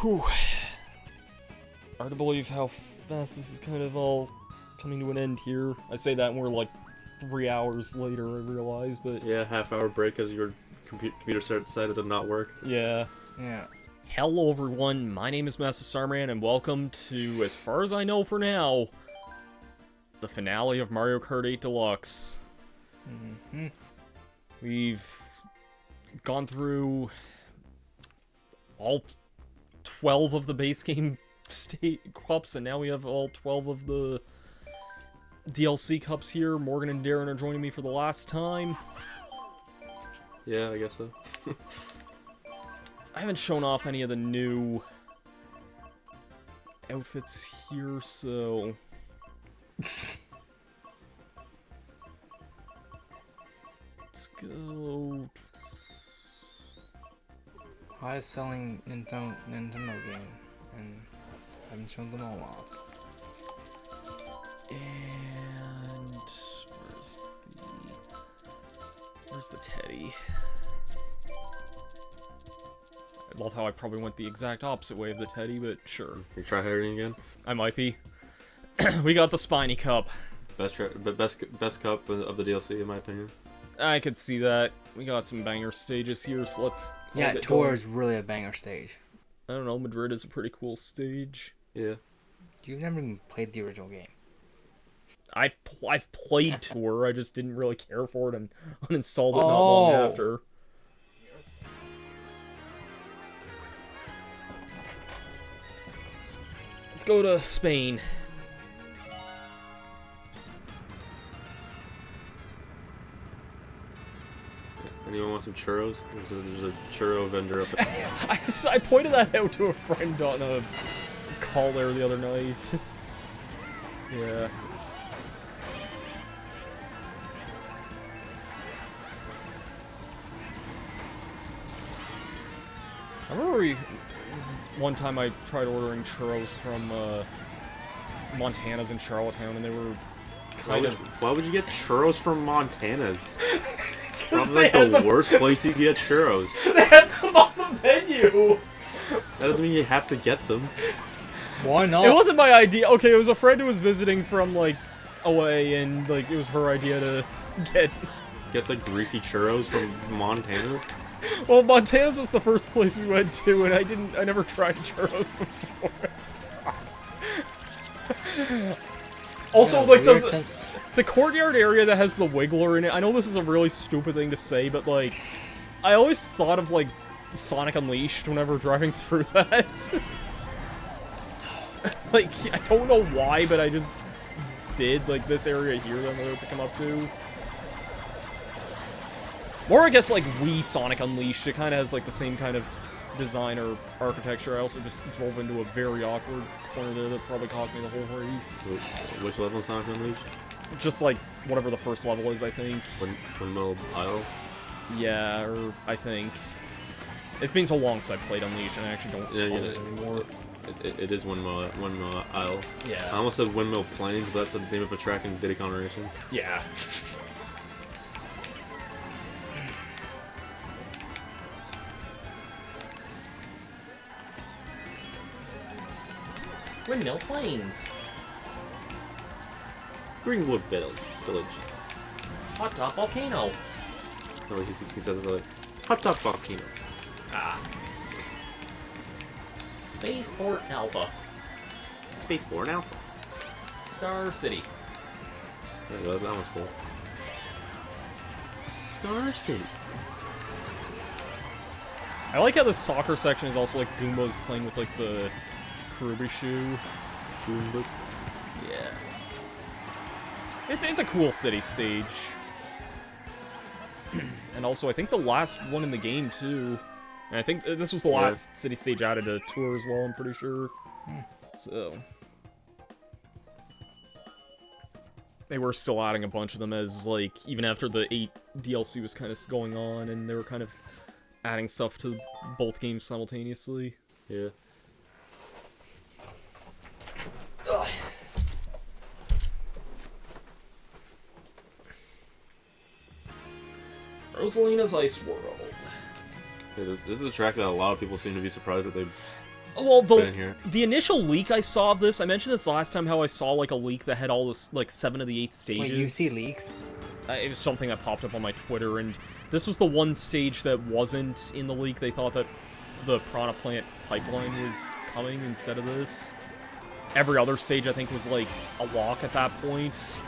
Whew. Hard to believe how fast this is kind of all coming to an end here. I say that and we're like 3 hours later, I realize, but... Yeah, half-hour break because your computer decided to not work. Yeah. Yeah. Hello everyone, my name is Masterstarman, and welcome to, as far as I know for now, the finale of Mario Kart 8 Deluxe. Mm-hmm. We've gone through all 12 of the base game cups, and now we have all 12 of the DLC cups here. Morgan and Darren are joining me for the last time. Yeah, I guess so. I haven't shown off any of the new outfits here, so... Let's go... Highest selling Nintendo game, and I haven't shown them all off. And... Where's the teddy? I love how I probably went the exact opposite way of the teddy, but sure. You try hiring again? I might be. We got the Spiny Cup. Best cup of the DLC, in my opinion. I could see that. We got some banger stages here, so let's... Yeah, Tour is really a banger stage. I don't know, Madrid is a pretty cool stage. Yeah. You've never even played the original game. I've played Tour, I just didn't really care for it and uninstalled it not long after. Let's go to Spain. Anyone want some churros? There's a churro vendor up there. I pointed that out to a friend on a call there the other night. Yeah. I remember one time I tried ordering churros from Montana's in Charlottetown, and they were kind of... Why would you get churros from Montana's? Probably like the worst place you can get churros. They had them on the menu! That doesn't mean you have to get them. Why not? It wasn't my idea. Okay, it was a friend who was visiting from, like, away, and, like, it was her idea to Get the greasy churros from Montana's? Well, Montana's was the first place we went to, and I never tried churros before. Also, like, the courtyard area that has the Wiggler in it, I know this is a really stupid thing to say, but, like, I always thought of, like, Sonic Unleashed whenever driving through that. Like, I don't know why, but I just did, like, this area here that I'm about to come up to. Or I guess, like, Wii Sonic Unleashed, it kind of has, like, the same kind of design or architecture. I also just drove into a very awkward corner there that probably cost me the whole race. Which level is Sonic Unleashed? Just, like, whatever the first level is, I think. Windmill Isle? Yeah, or I think. It's been so long since I played Unleashed, and I actually don't follow it anymore. It is Windmill Isle. Yeah. I almost said Windmill Plains, but that's the name of a track in Diddy Kong Racing. Yeah. Windmill Plains. Greenwood Village. Hot Top Volcano. No, he said it like, Hot Top Volcano. Ah. Spaceport Alpha. Spaceport Alpha. Star City. Yeah, that one's cool. Star City. I like how the soccer section is also like Goombas playing with like the Kirby shoe. Goombas. Yeah. It's a cool city stage. And also, I think the last one in the game, too. And I think this was the last city stage added to Tour as well, I'm pretty sure. So... They were still adding a bunch of them as, like, even after the 8 DLC was kind of going on, and they were kind of adding stuff to both games simultaneously. Yeah. Ugh. Rosalina's Ice World. Yeah, this is a track that a lot of people seem to be surprised that they Well, put in here. the initial leak I saw of this, I mentioned this last time, how I saw, like, a leak that had all this, like, 7 of the 8 stages. Wait, you see leaks? It was something that popped up on my Twitter, and this was the one stage that wasn't in the leak. They thought that the Piranha Plant pipeline was coming instead of this. Every other stage, I think, was, like, a lock at that point.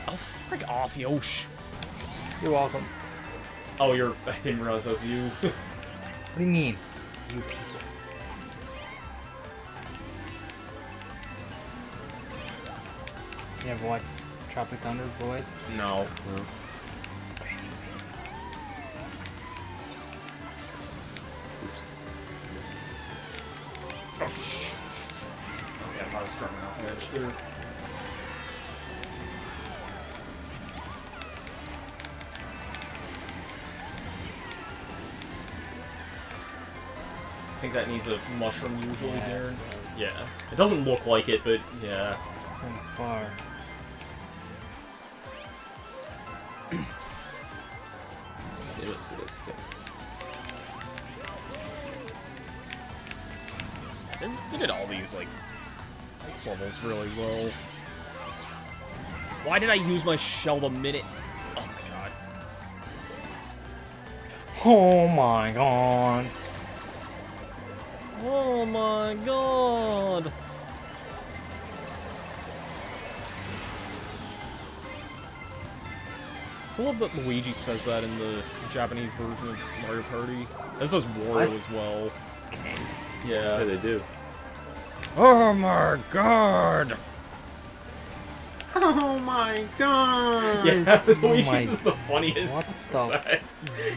Oh, frick off, Yosh. You're welcome. Oh, I didn't realize that was you. What do you mean? You people. You ever watched Tropic Thunder, boys? No. Oh, okay, I thought I was starting off the edge there. I think that needs a mushroom usually, Yeah, Darren. it does. Yeah. It doesn't look like it, but yeah. From far. They did all these, like, levels really well. Why did I use my shell the minute? Oh my god. Oh my god. Oh my god. I still love that Luigi says that in the Japanese version of Mario Party. As does Wario as well. Yeah, Yeah. they do. Oh my god! Oh my god! Yeah, my- Luigi's is the funniest. What the?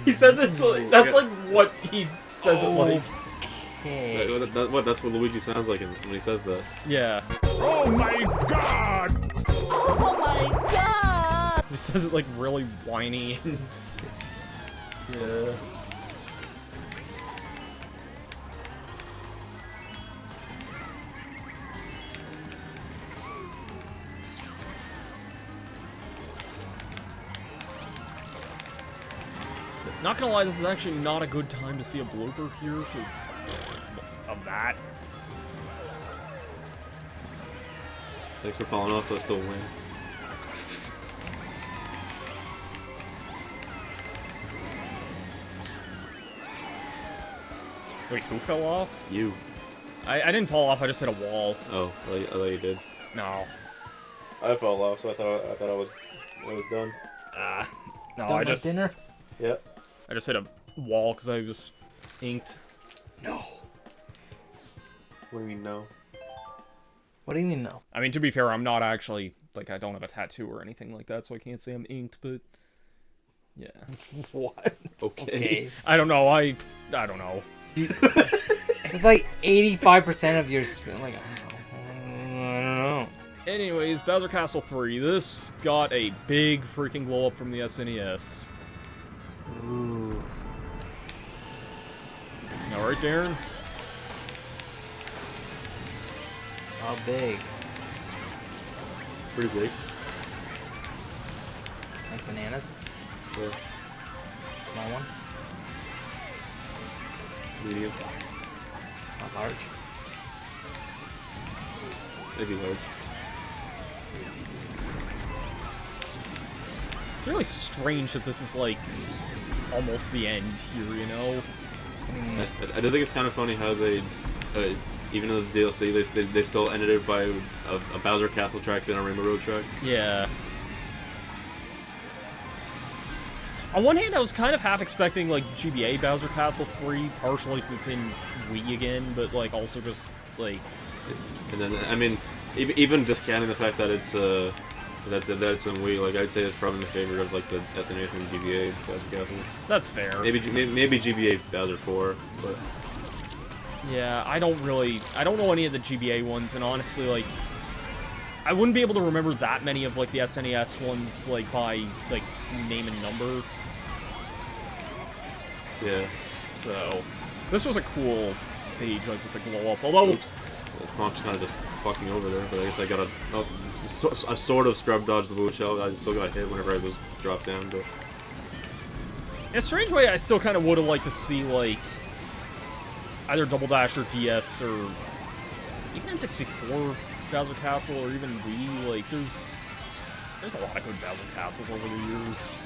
He says it's like, that's like what he says it like. Okay. That's what Luigi sounds like when he says that. Yeah. Oh my god! Oh my god! He says it like really whiny and yeah. Not gonna lie, this is actually not a good time to see a blooper here because of that. Thanks for falling off, so I still win. Wait, who fell off? You. I didn't fall off, I just hit a wall. Oh, I thought you did. No. I fell off, so I thought I was done. No, Done I with just dinner? Yep. I just hit a wall because I was inked. No. What do you mean no? What do you mean no? I mean, to be fair, I'm not actually, like, I don't have a tattoo or anything like that, so I can't say I'm inked, but yeah. What? Okay. I don't know, I don't know. It's like 85% of your screen. Like, I don't know. Anyways, Bowser Castle 3, this got a big freaking glow up from the SNES. Ooh. Alright, Darren? How big? Pretty big. Like bananas? Yeah. Small one? Medium. Not large? Maybe large. It's really strange that this is, like, almost the end here, you know? I do think it's kind of funny how they, even though the DLC, they still ended it by a Bowser Castle track than a Rainbow Road track. Yeah. On one hand, I was kind of half expecting, like, GBA Bowser Castle 3, partially because it's in Wii again, but, like, also just, like... And then, I mean, even discounting the fact that it's that's in Wii, like, I'd say it's probably my favorite of, like, the SNES and GBA Bowser Castle. That's fair. Maybe GBA Bowser 4, but... Yeah, I don't know any of the GBA ones, and honestly, like, I wouldn't be able to remember that many of, like, the SNES ones, like, by, like, name and number. Yeah. So, this was a cool stage, like, with the glow-up, although... Oops. Comp's kind of just fucking over there, but I guess I got a sort of scrub dodge the blue shell. I still got hit whenever I was dropped down, but... In a strange way, I still kind of would have liked to see, like, either Double Dash or DS or even N64 Bowser Castle or even Wii. Like, there's a lot of good Bowser Castles over the years.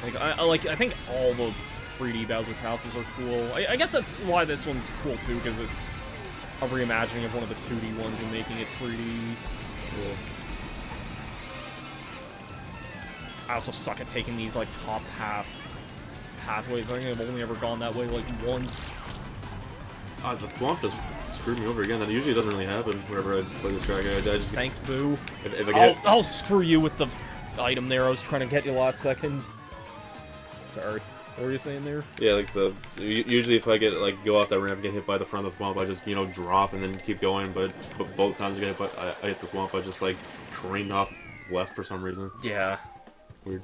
Like, I think all the 3D Bowser Castles are cool. I guess that's why this one's cool, too, because it's a reimagining of one of the 2D ones and making it 3D. Yeah. I also suck at taking these, like, top half pathways. I think I've only ever gone that way, like, once. The swamp just screwed me over again. That usually doesn't really happen whenever I play this track. I just Thanks, Boo. if I get I'll screw you with the item there. I was trying to get you last second. Sorry. What were you saying there? yeah, like usually if I get like go off that ramp and get hit by the front of the swamp, I just drop and then keep going. But both times I hit the swamp, I just like trained off left for some reason. Yeah. Weird.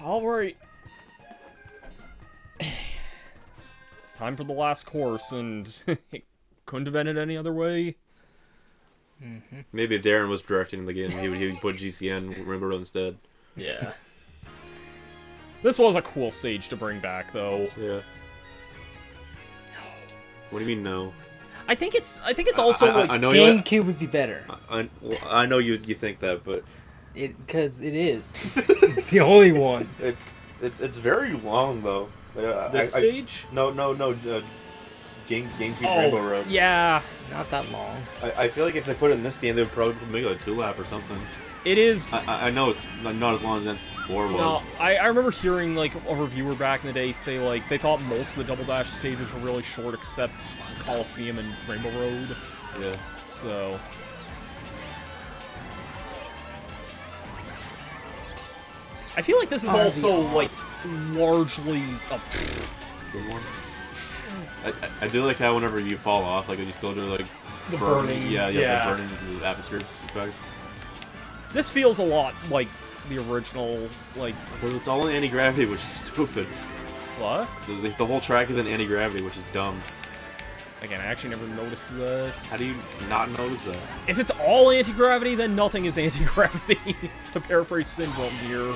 Alright. It's time for the last course, and it couldn't have ended any other way. Maybe if Darren was directing the game, he would put GCN Rainbow Road instead. Yeah. This was a cool stage to bring back, though. Yeah. What do you mean no? I think it's also like I know GameCube would be better. I know you think that, but Because it is. It's the only one. it's very long though. this stage. No. GameCube Rainbow Road. Yeah, Not that long. I feel like if they put it in this game, they would probably make it a 2-lap or something. it is. I know it's not as long as N64 was. No, I remember hearing like a reviewer back in the day say like they thought most of the Double Dash stages were really short except Coliseum and Rainbow Road. Yeah. So I feel like this is also like largely a Good one. I do like how whenever you fall off, like you still do like The burning, Yeah, yeah. the burning in the atmosphere effect. This feels a lot like the original, like, But it's all in anti-gravity, which is stupid. what? The whole track is in anti-gravity, which is dumb. Again, I actually never noticed that. How do you not notice that? If it's all anti-gravity, then nothing is anti-gravity. To paraphrase Syndrome here.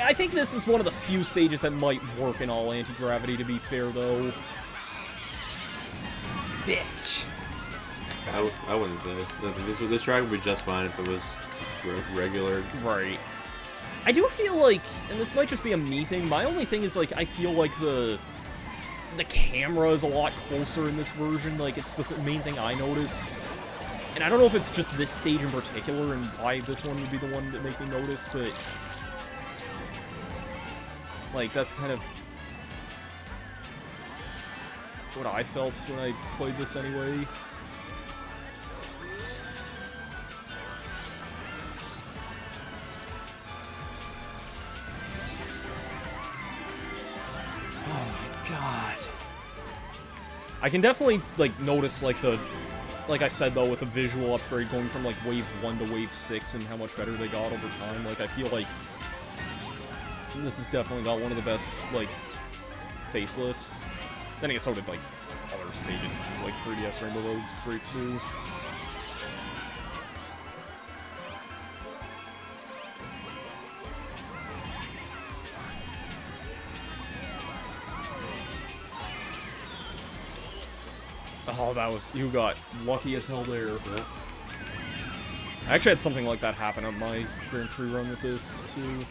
I think this is one of the few stages that might work in all anti-gravity, to be fair, though. Bitch. I wouldn't say. This track would be just fine if it was regular. Right. I do feel like, and this might just be a me thing, my only thing is, like, I feel like the camera is a lot closer in this version. Like, it's the main thing I noticed. And I don't know if it's just this stage in particular and why this one would be the one that make me notice, but like, that's kind of what I felt when I played this anyway. Oh my god. I can definitely, like, notice, like, like I said, though, with the visual upgrade going from, like, Wave 1 to Wave 6 and how much better they got over time. Like, I feel like this has definitely got one of the best, like, facelifts. Then again, so did, like, other stages, too. Like, 3DS Rainbow Road's great, too. Oh, that was... You got lucky as hell there. Yeah. I actually had something like that happen on my Grand Prix run with this, too.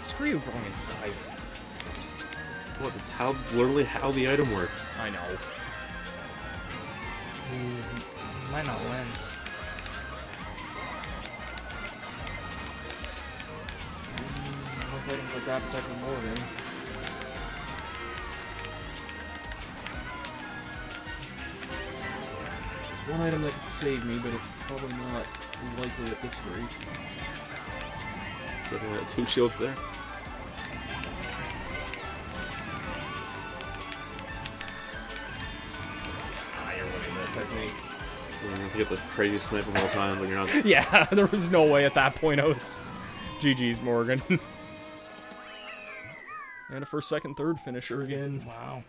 Screw you growing in size. What? It's literally how the item works. I know. He might not win. With items like that, protecting Morgan. There's one item that could save me, but it's probably not likely at this rate. Got 2 shields there. You're winning this, I think. Unless you get the craziest sniper of all time, but you're not. Yeah, there was no way at that point I was... GG's, Morgan. And a first, second, third finisher again. Wow.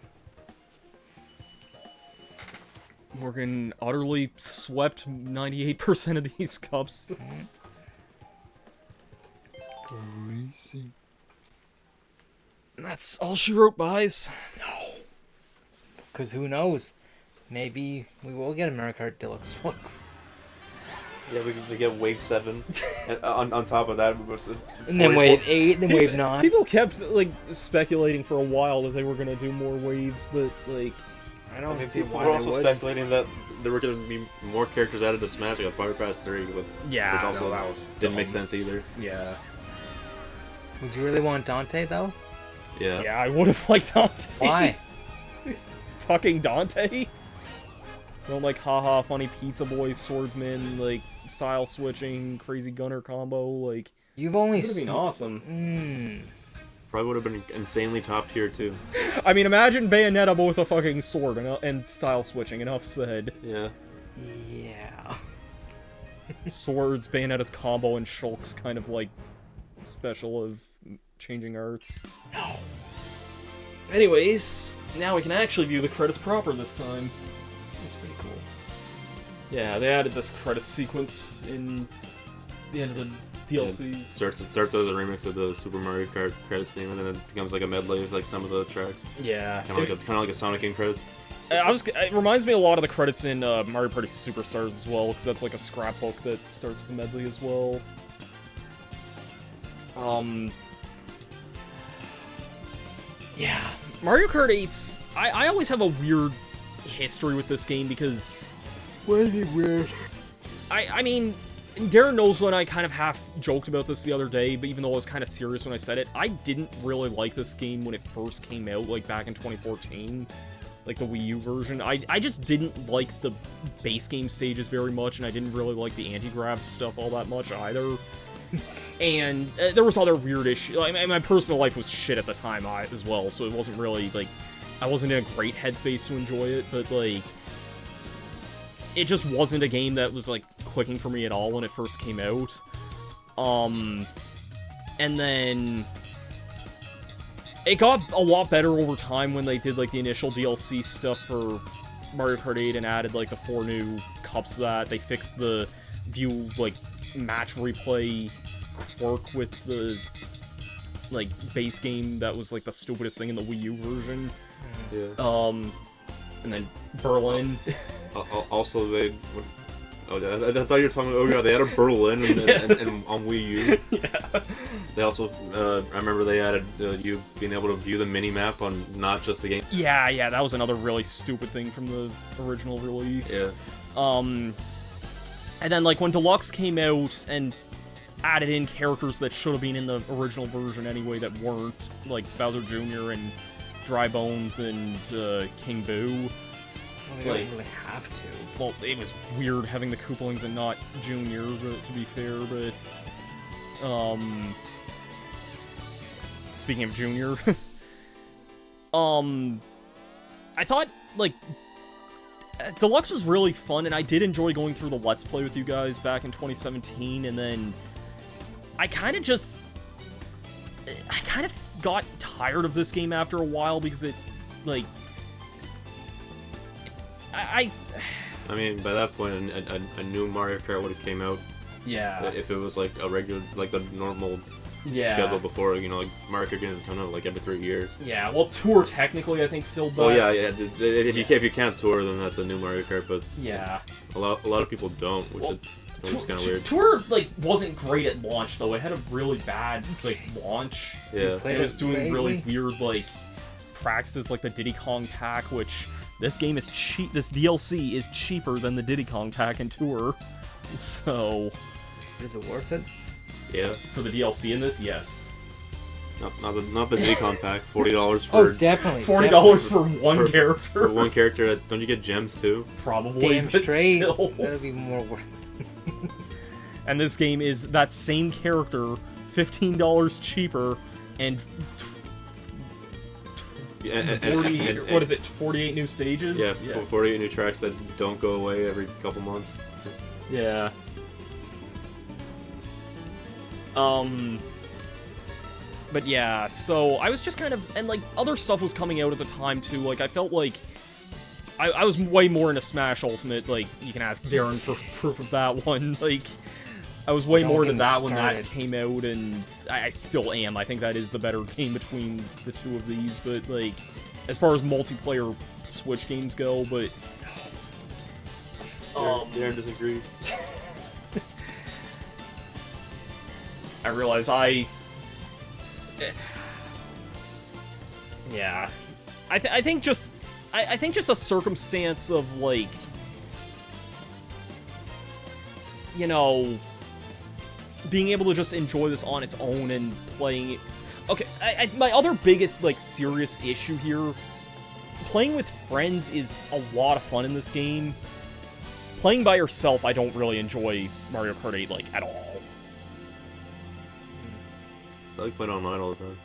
Morgan utterly swept 98% of these cups. Crazy. And that's all she wrote, buys. Because who knows? Maybe we will get a Mario Kart Deluxe Flux. Yeah, we get Wave 7. And on top of that, And then Wave 8, then Wave 9. People kept, like, speculating for a while that they were gonna do more waves, but, like... I don't see people why were they also wouldn't. speculating that there were going to be more characters added to Smash, like Fire Pass 3, which also that was didn't make dumb. sense either. Yeah. Would you really want Dante, though? Yeah. Yeah, I would have liked Dante. Why? Fucking Dante? Don't like haha, funny pizza boy, swordsman, like, style switching, crazy gunner combo, like... You've only Would have been awesome. Probably would have been insanely top tier, too. I mean, imagine Bayonetta but with a fucking sword and style switching, enough said. Yeah. Yeah. Swords, Bayonetta's combo, and Shulk's kind of, like, special of changing arts. No. Anyways, now we can actually view the credits proper this time. That's pretty cool. Yeah, they added this credits sequence in the end of the DLCs. It starts as a remix of the Super Mario Kart credits theme, and then it becomes like a medley of like some of the tracks. Yeah. Kind of like a Sonic in credits. It reminds me a lot of the credits in Mario Party Superstars as well, because that's like a scrapbook that starts the medley as well. Yeah, Mario Kart 8's... I always have a weird history with this game because... What is it weird? I mean, Darren knows when I kind of half joked about this the other day, but even though I was kind of serious when I said it, I didn't really like this game when it first came out, like back in 2014. Like the Wii U version. I just didn't like the base game stages very much, and I didn't really like the anti-grav stuff all that much either. And there was other weird issues. Like, my personal life was shit at the time as well, so it wasn't really, like, I wasn't in a great headspace to enjoy it, but, like, it just wasn't a game that was, like, clicking for me at all when it first came out. And then... it got a lot better over time when they did, like, the initial DLC stuff for Mario Kart 8 and added, like, the 4 new cups to that. They fixed the view, like, match replay quirk with the, like, base game that was, like, the stupidest thing in the Wii U version. Yeah. And then Berlin. Also, they... Oh, I thought you were talking about... Oh, yeah, they added Berlin and on Wii U. Yeah. They also... I remember they added you being able to view the mini-map on not just the game. Yeah, that was another really stupid thing from the original release. Yeah. And then, like, when Deluxe came out and added in characters that should have been in the original version anyway that weren't, like Bowser Jr. and Dry Bones and King Boo. Well, they don't really have to. Well, it was weird having the Koopalings and not Junior, but, to be fair, but... Speaking of Junior... I thought, like... Deluxe was really fun, and I did enjoy going through the Let's Play with you guys back in 2017, and then... I kind of got tired of this game after a while, because it, like... I mean, by that point, a new Mario Kart would have came out. Yeah. If it was like a regular, like the normal Yeah. schedule before, you know, like Mario Kart games come out like every 3 years. Yeah, well, Tour technically, I think, filled that. Oh yeah. If you can't tour, then that's a new Mario Kart. But Yeah. a lot of people don't, which is kind of weird. Tour, like, wasn't great at launch, though. It had a really bad, like, launch. Yeah. Played It was doing really vaguely. weird, like, practices, like the Diddy Kong pack, which this game is cheap. This DLC is cheaper than the Diddy Kong pack in Tour. So, Is it worth it? Yeah. for the DLC in this, yes. Not the Nikon pack. $40 for Oh, definitely. $40 for one for character. for one character. Don't you get gems too? Probably, Damn but straight. still. That'd be more worth it. And this game is that same character, $15 cheaper, and And 48, what is it, 48 new stages? Yeah, 48 new tracks that don't go away every couple months. But yeah, so I was just kind of, and like other stuff was coming out at the time too. Like I felt like I was way more into Smash Ultimate. Like you can ask Darren for proof of that one. Like I was way more into that when that came out, and I still am. I think that is the better game between the two of these. But like as far as multiplayer Switch games go, but Darren disagrees. I realize yeah, I think just a circumstance of like, you know, being able to just enjoy this on its own and playing it. Okay, my other biggest like serious issue here, playing with friends is a lot of fun in this game. Playing by yourself, I don't really enjoy Mario Kart 8 like at all. I like playing online all the time.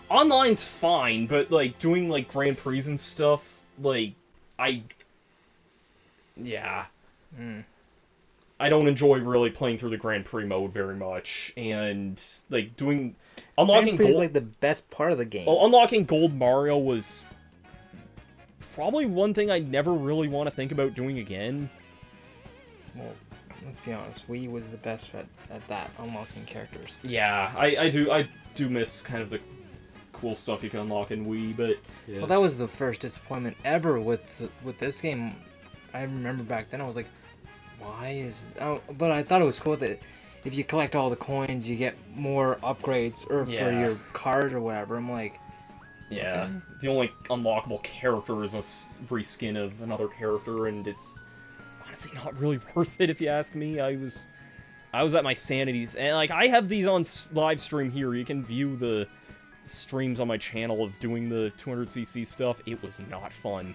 Online's fine, but, like, doing, like, Grand Prix and stuff, like, yeah. I don't enjoy really playing through the Grand Prix mode very much, and, like, unlocking Grand Prix is gold... like the best part of the game. Well, unlocking Gold Mario was probably one thing I never really want to think about doing again. Well, let's be honest, Wii was the best at that, unlocking characters. Yeah, I do miss kind of the cool stuff you can unlock in Wii, but... Yeah. Well, that was the first disappointment ever with this game. I remember back then I was like, why is... Oh, but I thought it was cool that if you collect all the coins, you get more upgrades or for your card or whatever. I'm like... Yeah, okay. The only unlockable character is a reskin of another character, and it's honestly not really worth it if you ask me. I was at my sanities, and like I have these on live stream here. You can view the streams on my channel of doing the 200cc stuff. It was not fun,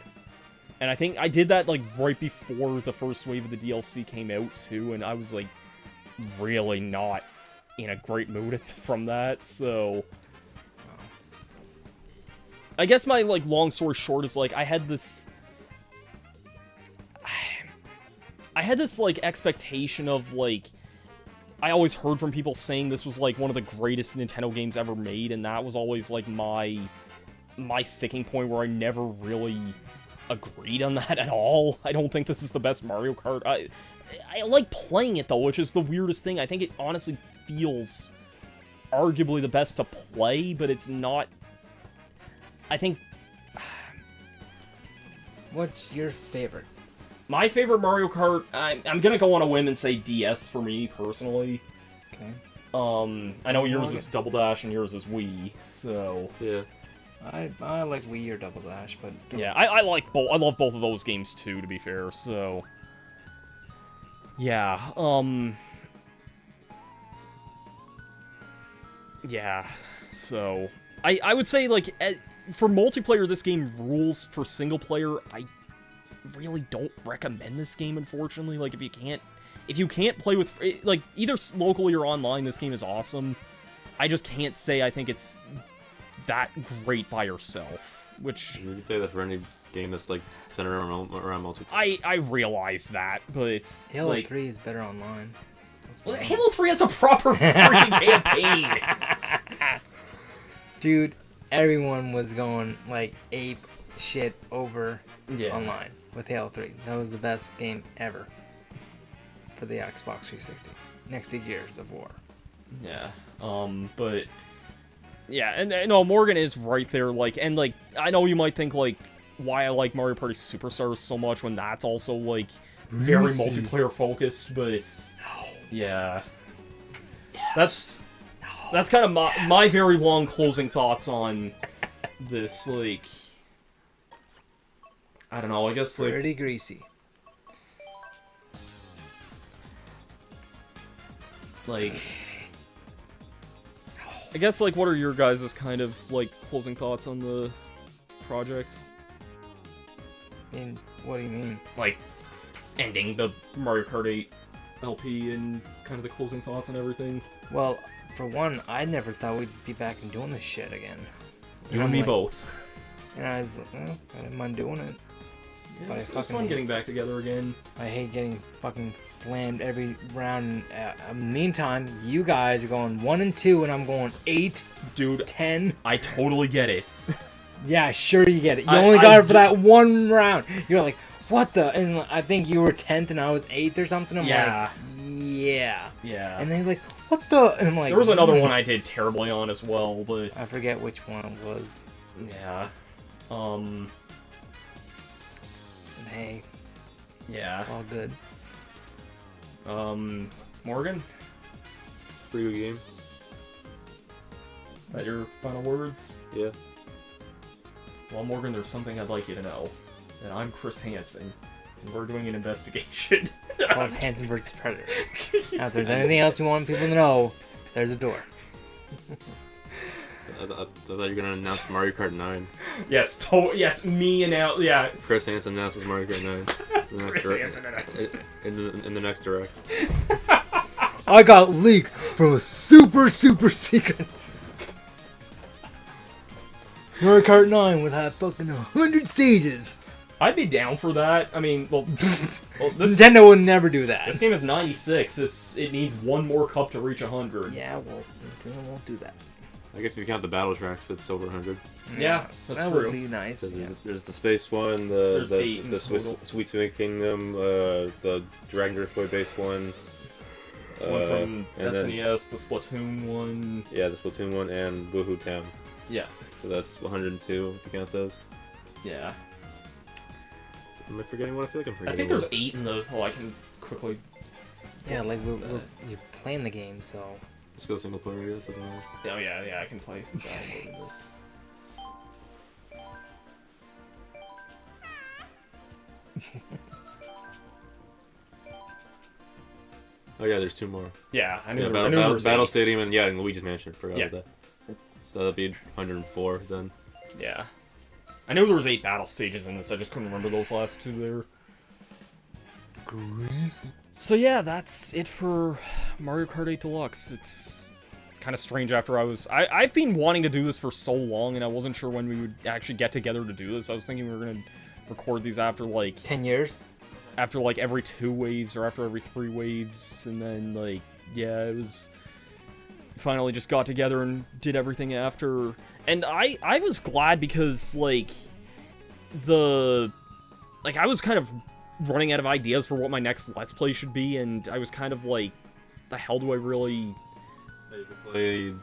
and I think I did that like right before the first wave of the DLC came out too, and I was like really not in a great mood from that. So I guess my like long story short is like I had this like expectation of like, I always heard from people saying this was like one of the greatest Nintendo games ever made, and that was always like my sticking point where I never really agreed on that at all. I don't think this is the best Mario Kart. I like playing it though, which is the weirdest thing. I think it honestly feels arguably the best to play, but it's not. I think... What's your favorite? My favorite Mario Kart, I'm gonna go on a whim and say DS for me, personally. Okay. I know yours is Double Dash and yours is Wii, so... Yeah. I like Wii or Double Dash, but... Yeah, I like both. I love both of those games, too, to be fair, so... Yeah, yeah, so... I would say, like, for multiplayer, this game rules. For single player, I really don't recommend this game, unfortunately. Like, if you can't play with, like, either locally or online, this game is awesome. I just can't say I think it's that great by yourself, which... You could say that for any game that's, like, centered around multiplayer. I realize that, but it's, Halo like... 3 is better online. Well, Halo 3 has a proper freaking campaign! Dude, everyone was going, like, ape shit over online with Halo 3. That was the best game ever for the Xbox 360. Next to Gears of War. Yeah, but... Yeah, and no, Morgan is right there, like, and, like, I know you might think, like, why I like Mario Party Superstars so much when that's also, like, very multiplayer-focused, but it's... Yeah. Yes. That's kind of my very long closing thoughts on this, like... I don't know, I guess, like... Pretty greasy. Like... I guess, like, what are your guys' kind of, like, closing thoughts on the project? I mean, what do you mean? Like, ending the Mario Kart 8 LP and kind of the closing thoughts and everything? Well, for one, I never thought we'd be back and doing this shit again. You and me both. And I was like, I didn't mind doing it. But It was fun getting back together again. I hate getting fucking slammed every round. In the meantime, you guys are going 1 and 2, and I'm going 8, Dude, 10. I totally get it. Yeah, sure you get it. You I- only I got it for ju- that one round. You're like, what the? And I think you were 10th and I was 8th or something. I'm Yeah. like, yeah. Yeah. And they're like, what the? And I'm like, There was another one I did terribly on as well, but I forget which one it was. yeah. Hey, Yeah. all good. Morgan, Pretty good game. is that your final words? Yeah. Well, Morgan, there's something I'd like you to know. That I'm Chris Hansen, and we're doing an investigation. Called Hanson versus Predator. Now, if there's anything else you want people to know, there's a door. I thought you were gonna announce Mario Kart 9. Yes, yes, me and now, yeah. Chris Hansen announces Mario Kart 9. In the next Chris Hansen announced. in the next direct. I got leaked from a super secret. Mario Kart 9 would have fucking 100 stages. I'd be down for that. I mean, well this Nintendo would never do that. this game is 96. It needs one more cup to reach 100. Yeah, well, Nintendo won't do that. I guess if you count the battle tracks, it's over 100. Yeah, that's that true. would be nice. There's the space one, There's 8 in the total. Sweet Sweet Kingdom, the Dragon Driftway based one. One from and Destiny S, the Splatoon one. Yeah, the Splatoon one and Woohoo Town. Yeah. So that's 102 if you count those. Yeah. Am I forgetting one? I feel like I'm I forgetting think there's one. 8 in the. Oh, I can quickly. Yeah, like you're playing the game, so Just go single player, I guess. Doesn't matter. Oh yeah, I can play downloading this. Oh yeah, there's 2 more. Yeah, I knew. Yeah, I knew there was Battle 8. Stadium and and Luigi's Mansion. Forgot Yeah. about that. So that'd be 104 then. Yeah. I know there was 8 battle stages in this. I just couldn't remember those last 2 there. So yeah, that's it for Mario Kart 8 Deluxe. It's kind of strange after I've been wanting to do this for so long, and I wasn't sure when we would actually get together to do this. I was thinking we were gonna record these after 10 years. after like every 2 waves or after every 3 waves, and then like yeah, it was finally just got together and did everything after. And I was glad because like I was kind of running out of ideas for what my next Let's Play should be, and I was kind of like, the hell do I really... You could play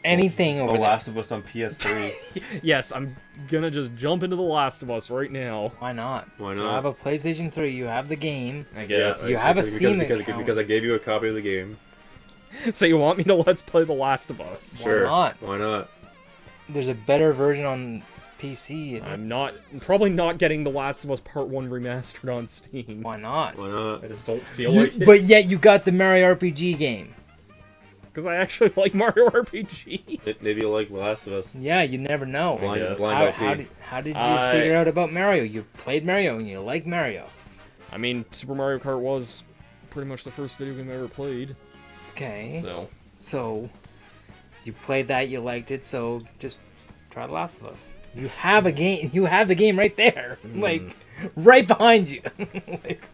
Anything The over there. Last of Us on PS3. Yes, I'm gonna just jump into The Last of Us right now. Why not? Why You not? have a PlayStation 3. You have the game. I guess. You have a Because- Steam because, account. because I gave you a copy of the game. So you want me to Let's Play The Last of Us? Why Sure. not? Why not? There's a better version on PC. I'm probably not getting The Last of Us Part 1 remastered on Steam. Why not? Why not? I just don't feel like it. But yet you got the Mario RPG game. Because I actually like Mario RPG. Maybe you like Last of Us. Yeah, you never know. Blind, guess. blind How IP. did you figure out about Mario? You played Mario and you like Mario. I mean, Super Mario Kart was pretty much the first video game I ever played. Okay. So, So you played that, you liked it, so just try The Last of Us. You have a game. You have the game right there, like right behind you. Like,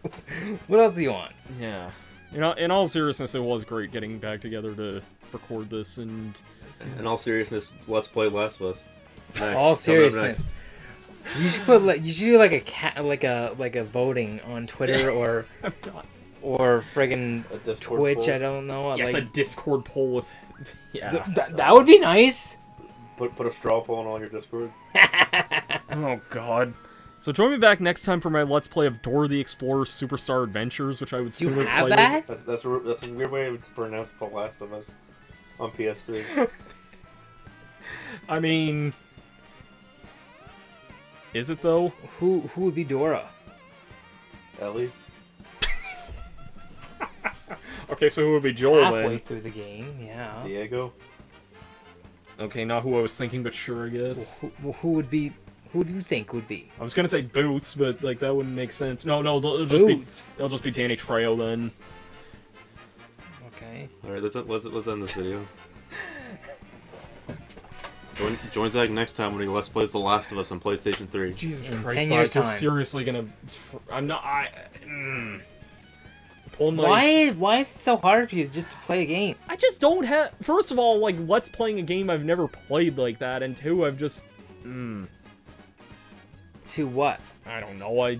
what else do you want? yeah. You know, in all seriousness, it was great getting back together to record this, and In all seriousness, let's play Last of Us. Next. All Coming up seriousness. next. You should put you should do like a voting on Twitter or friggin' A Discord Twitch. poll. I don't know. yes, like, a Discord poll with, yeah. that would be nice. Put a straw poll on all your Discord. Oh God. So join me back next time for my Let's Play of Dora the Explorer Superstar Adventures, which I would You sooner have play. that? That's a weird way to pronounce The Last of Us on PS3. I mean, is it though? Who would be Dora? Ellie? Okay, so who would be Joel Halfway then? through the game, yeah. Diego? Okay, not who I was thinking, but sure, I guess. Who would be? Who do you think would be? I was gonna say Boots, but like that wouldn't make sense. No, it'll just Boots. it'll just be Danny Trejo then. Okay. Alright, let's end this video. Join Zach next time when he Let's Plays The Last of Us on PlayStation 3. Jesus In Christ, 10 guys, years' we're time. seriously gonna... I'm not... Pulling my... Why is it so hard for you just to play a game? I just don't have... First of all, like, Let's playing a game I've never played like that, and two, I've just... To what? I don't know, I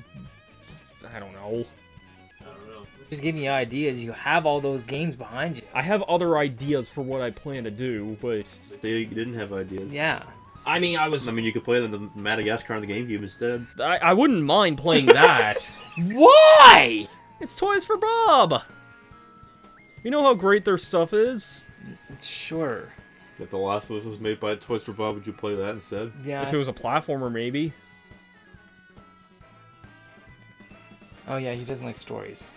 don't know. Just give me ideas. You have all those games behind you. I have other ideas for what I plan to do, but... So you didn't have ideas. Yeah. I mean, You could play the Madagascar on the GameCube instead. I wouldn't mind playing that. Why? It's Toys for Bob! You know how great their stuff is? Sure. If The Last of Us was made by Toys for Bob, would you play that instead? Yeah. If it was a platformer, maybe. Oh yeah, he doesn't like stories.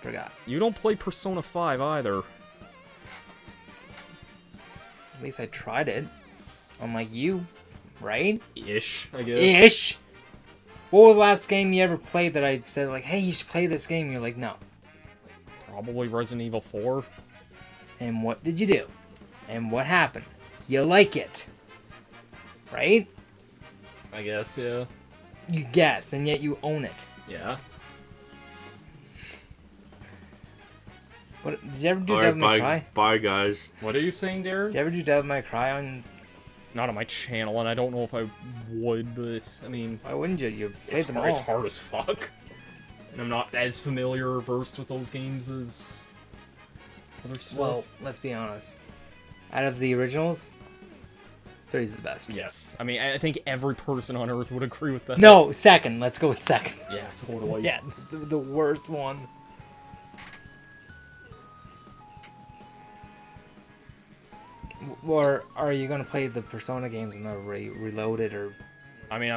Forgot. You don't play Persona 5 either. At least I tried it. Unlike you, right? Ish, I guess. Ish. What was the last game you ever played that I said like, hey, you should play this game? And you're like, no. Probably Resident Evil 4. And what did you do? And what happened? You like it, right? I guess, yeah. You guess, and yet you own it. Yeah. What did you ever do? Alright, Devil May Cry? bye guys. What are you saying, Darren? Did you ever do Devil May Cry on? Not on my channel, and I don't know if I would, but, I mean... Why wouldn't you? You played them all. It's hard as fuck. And I'm not as familiar or versed with those games as other stuff. Well, let's be honest. Out of the originals, 3's the best. yes. I mean, I think every person on Earth would agree with that. No, second. Let's go with second. Yeah, totally. Yeah, the worst one. Or are you gonna play the Persona games and the Reloaded or? I mean,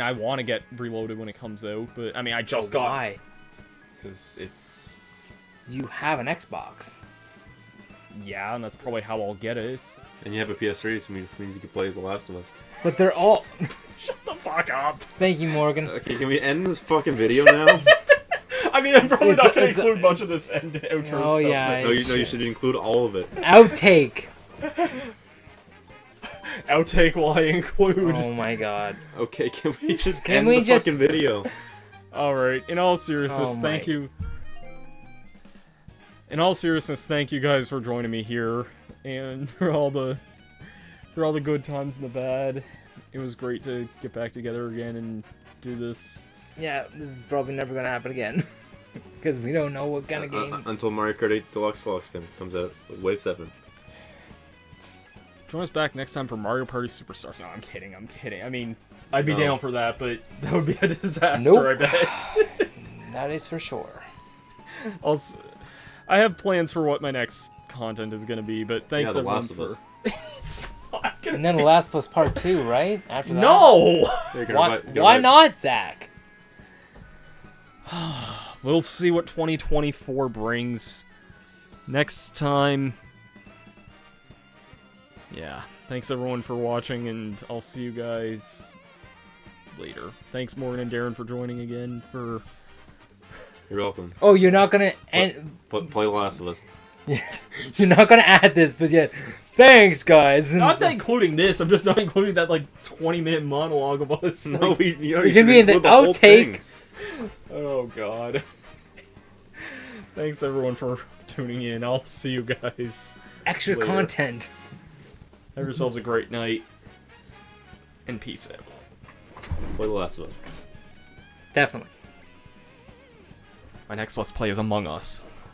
I want to get Reloaded when it comes out, but I mean, I just got Why? because it's You have an Xbox. yeah, and that's probably how I'll get it. And you have a PS3, so it means you can play The Last of Us. But they're all. Shut the fuck up. Thank you, Morgan. Okay, can we end this fucking video now? I mean, I'm probably It's- not gonna it's- include much of this end outro Oh, stuff. yeah, No, you should include all of it. Outtake. Outtake will I include. Oh my god. Okay, can we just Can end we the just- fucking video? Alright, in all seriousness, Oh my- thank you. In all seriousness, thank you guys for joining me here, and for all the good times and the bad. It was great to get back together again and do this. Yeah, this is probably never gonna happen again. Because we don't know what kind of game. Until Mario Kart 8 Deluxe comes out, like Wave 7. Join us back next time for Mario Party Superstars. No, I'm kidding. I mean, I'd be No. down for that, but that would be a disaster, Nope. I bet. That is for sure. I have plans for what my next content is going to be, but thanks The everyone Last of for... Us. It's not gonna And then The Last of Us Part 2, right? After that? No! Why not, Zach? We'll see what 2024 brings. Next time... Yeah. Thanks everyone for watching, and I'll see you guys later. Thanks Morgan and Darren for joining again for... You're welcome. Oh, you're not gonna end. Play The Last of Us. You're not gonna add this, but yet, thanks, guys. And Not including this, I'm just not including that, like, 20-minute monologue of us. No, like, you can be in the include whole outtake. thing. Oh, God. Thanks, everyone, for tuning in. I'll see you guys extra later. content. Have yourselves a great night. And peace out. Play The Last of Us. Definitely. My next Let's Play is Among Us.